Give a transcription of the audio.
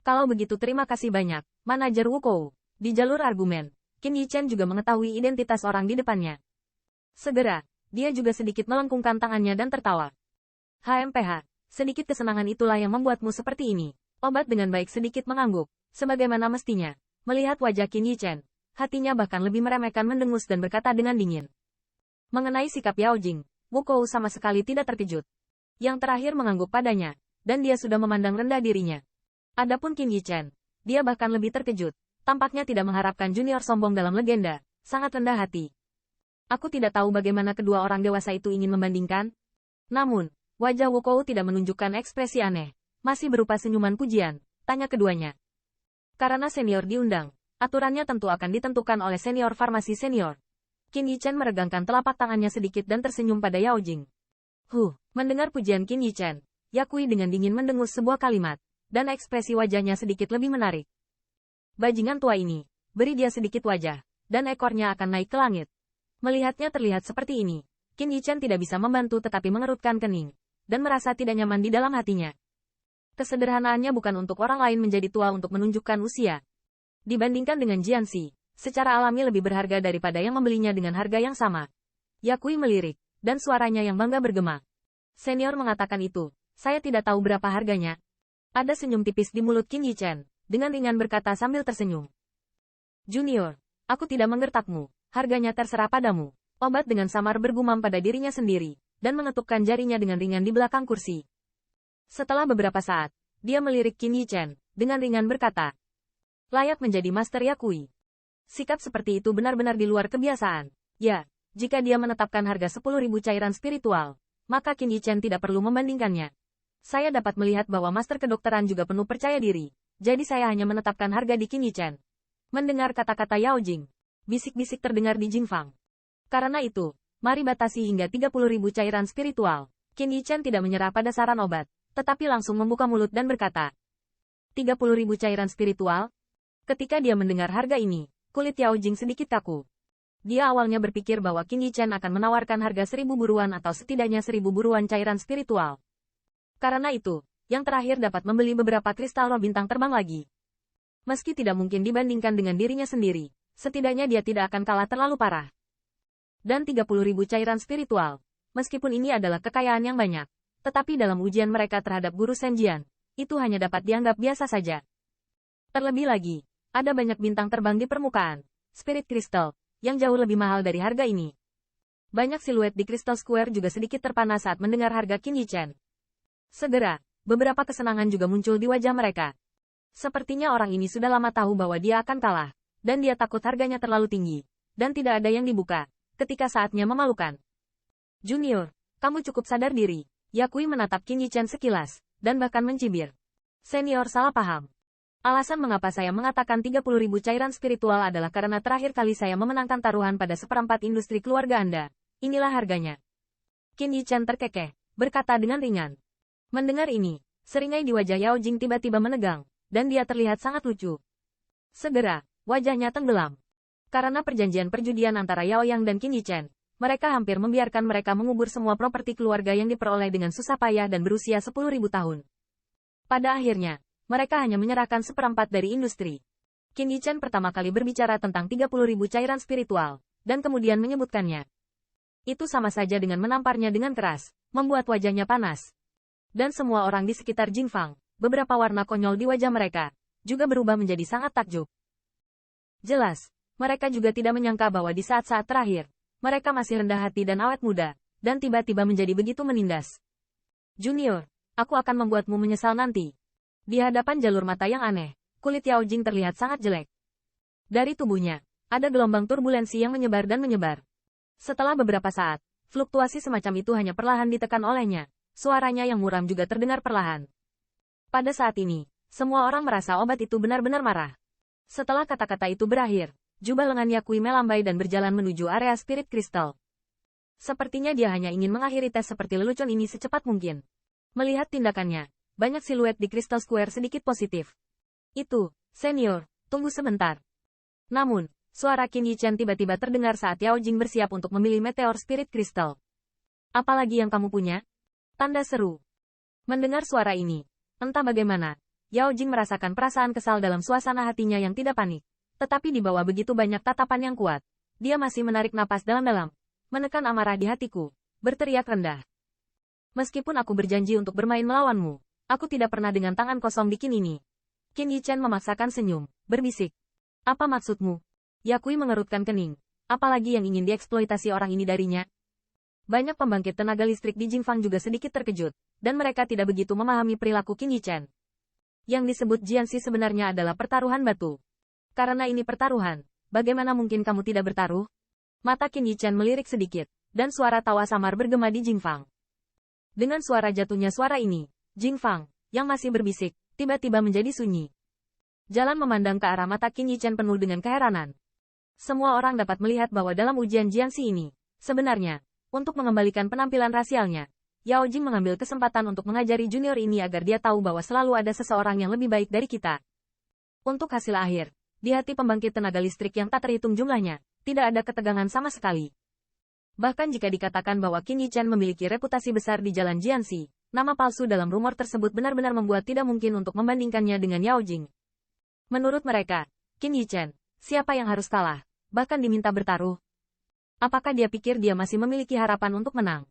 Kalau begitu terima kasih banyak, manajer Wukou. Di jalur argumen, Qin Yichen juga mengetahui identitas orang di depannya. Segera, dia juga sedikit melengkungkan tangannya dan tertawa. HMPH, sedikit kesenangan itulah yang membuatmu seperti ini. Obat dengan baik sedikit mengangguk, sebagaimana mestinya. Melihat wajah Qin Yichen, hatinya bahkan lebih meremehkan mendengus dan berkata dengan dingin. Mengenai sikap Yao Jing, Wukou sama sekali tidak terkejut. Yang terakhir mengangguk padanya, dan dia sudah memandang rendah dirinya. Adapun Qin Yichen, dia bahkan lebih terkejut. Tampaknya tidak mengharapkan junior sombong dalam legenda, sangat rendah hati. Aku tidak tahu bagaimana kedua orang dewasa itu ingin membandingkan. Namun, wajah Wukou tidak menunjukkan ekspresi aneh, masih berupa senyuman pujian, tanya keduanya. Karena senior diundang, aturannya tentu akan ditentukan oleh senior farmasi senior. Qin Yichen meregangkan telapak tangannya sedikit dan tersenyum pada Yao Jing. Mendengar pujian Qin Yichen, Yakui dengan dingin mendengus sebuah kalimat, dan ekspresi wajahnya sedikit lebih menarik. Bajingan tua ini, beri dia sedikit wajah, dan ekornya akan naik ke langit. Melihatnya terlihat seperti ini, Qin Yichen tidak bisa membantu tetapi mengerutkan kening, dan merasa tidak nyaman di dalam hatinya. Kesederhanaannya bukan untuk orang lain menjadi tua untuk menunjukkan usia. Dibandingkan dengan Jianxi, secara alami lebih berharga daripada yang membelinya dengan harga yang sama. Yakui melirik, dan suaranya yang bangga bergema. Senior mengatakan itu, saya tidak tahu berapa harganya. Ada senyum tipis di mulut Qin Yichen, dengan ringan berkata sambil tersenyum. Junior, aku tidak menggertakmu, harganya terserah padamu. Obat dengan samar bergumam pada dirinya sendiri, dan mengetukkan jarinya dengan ringan di belakang kursi. Setelah beberapa saat, dia melirik Qin Yichen, dengan ringan berkata. Layak menjadi Master Yakui. Sikap seperti itu benar-benar di luar kebiasaan. Ya, jika dia menetapkan harga 10.000 cairan spiritual, maka Qin Yichen tidak perlu membandingkannya. Saya dapat melihat bahwa Master Kedokteran juga penuh percaya diri. Jadi saya hanya menetapkan harga di Qin Yichen. Mendengar kata-kata Yao Jing, bisik-bisik terdengar di Jingfang. Karena itu, mari batasi hingga 30.000 cairan spiritual. Qin Yichen tidak menyerah pada saran obat, tetapi langsung membuka mulut dan berkata. 30.000 cairan spiritual? Ketika dia mendengar harga ini, kulit Yao Jing sedikit kaku. Dia awalnya berpikir bahwa Qin Yichen akan menawarkan harga 1.000 buruan atau setidaknya 1.000 buruan cairan spiritual. Karena itu, yang terakhir dapat membeli beberapa kristal roh bintang terbang lagi. Meski tidak mungkin dibandingkan dengan dirinya sendiri, setidaknya dia tidak akan kalah terlalu parah. Dan 30.000 cairan spiritual, meskipun ini adalah kekayaan yang banyak, tetapi dalam ujian mereka terhadap guru Senjian, itu hanya dapat dianggap biasa saja. Terlebih lagi, ada banyak bintang terbang di permukaan, Spirit Crystal, yang jauh lebih mahal dari harga ini. Banyak siluet di Crystal Square juga sedikit terpana saat mendengar harga Qin Yichen. Segera, beberapa kesenangan juga muncul di wajah mereka. Sepertinya orang ini sudah lama tahu bahwa dia akan kalah, dan dia takut harganya terlalu tinggi, dan tidak ada yang dibuka, ketika saatnya memalukan. Junior, kamu cukup sadar diri. Yakui menatap Qin Yichen sekilas, dan bahkan mencibir. Senior salah paham. Alasan mengapa saya mengatakan 30.000 cairan spiritual adalah karena terakhir kali saya memenangkan taruhan pada seperempat industri keluarga Anda. Inilah harganya. Qin Yichen terkekeh, berkata dengan ringan. Mendengar ini, seringai di wajah Yao Jing tiba-tiba menegang, dan dia terlihat sangat lucu. Segera, wajahnya tenggelam. Karena perjanjian perjudian antara Yao Yang dan Qin Yichen, mereka hampir membiarkan mereka mengubur semua properti keluarga yang diperoleh dengan susah payah dan berusia 10.000 tahun. Pada akhirnya, mereka hanya menyerahkan seperempat dari industri. Qin Yichen pertama kali berbicara tentang 30.000 cairan spiritual, dan kemudian menyebutkannya. Itu sama saja dengan menamparnya dengan keras, membuat wajahnya panas. Dan semua orang di sekitar Jingfang, beberapa warna konyol di wajah mereka, juga berubah menjadi sangat takjub. Jelas, mereka juga tidak menyangka bahwa di saat-saat terakhir, mereka masih rendah hati dan awet muda, dan tiba-tiba menjadi begitu menindas. Junior, aku akan membuatmu menyesal nanti. Di hadapan jalur mata yang aneh, kulit Yao Jing terlihat sangat jelek. Dari tubuhnya, ada gelombang turbulensi yang menyebar dan menyebar. Setelah beberapa saat, fluktuasi semacam itu hanya perlahan ditekan olehnya. Suaranya yang muram juga terdengar perlahan. Pada saat ini, semua orang merasa obat itu benar-benar marah. Setelah kata-kata itu berakhir, jubah lengan Yakui melambai dan berjalan menuju area Spirit Crystal. Sepertinya dia hanya ingin mengakhiri tes seperti lelucon ini secepat mungkin. Melihat tindakannya, banyak siluet di Crystal Square sedikit positif. Itu, senior, tunggu sebentar. Namun, suara Qin Yichen tiba-tiba terdengar saat Yao Jing bersiap untuk memilih Meteor Spirit Crystal. Apalagi yang kamu punya? Tanda seru. Mendengar suara ini, entah bagaimana, Yao Jing merasakan perasaan kesal dalam suasana hatinya yang tidak panik. Tetapi di bawah begitu banyak tatapan yang kuat, dia masih menarik napas dalam-dalam, menekan amarah di hatiku, berteriak rendah. Meskipun aku berjanji untuk bermain melawanmu, aku tidak pernah dengan tangan kosong bikin ini. Qin Yichen memaksakan senyum, berbisik. Apa maksudmu? Yakui mengerutkan kening. Apalagi yang ingin dieksploitasi orang ini darinya? Banyak pembangkit tenaga listrik di Jingfang juga sedikit terkejut, dan mereka tidak begitu memahami perilaku Qin Yichen. Yang disebut Jianxi sebenarnya adalah pertaruhan batu. Karena ini pertaruhan, bagaimana mungkin kamu tidak bertaruh? Mata Qin Yichen melirik sedikit, dan suara tawa samar bergema di Jingfang. Dengan suara jatuhnya suara ini, Jingfang, yang masih berbisik, tiba-tiba menjadi sunyi. Jalan memandang ke arah mata Qin Yichen penuh dengan keheranan. Semua orang dapat melihat bahwa dalam ujian Jianxi ini, sebenarnya, untuk mengembalikan penampilan rasialnya, Yao Jing mengambil kesempatan untuk mengajari junior ini agar dia tahu bahwa selalu ada seseorang yang lebih baik dari kita. Untuk hasil akhir, di hati pembangkit tenaga listrik yang tak terhitung jumlahnya, tidak ada ketegangan sama sekali. Bahkan jika dikatakan bahwa Qin Yichen memiliki reputasi besar di jalan Jianxi, nama palsu dalam rumor tersebut benar-benar membuat tidak mungkin untuk membandingkannya dengan Yao Jing. Menurut mereka, Qin Yichen, siapa yang harus kalah, bahkan diminta bertaruh? Apakah dia pikir dia masih memiliki harapan untuk menang?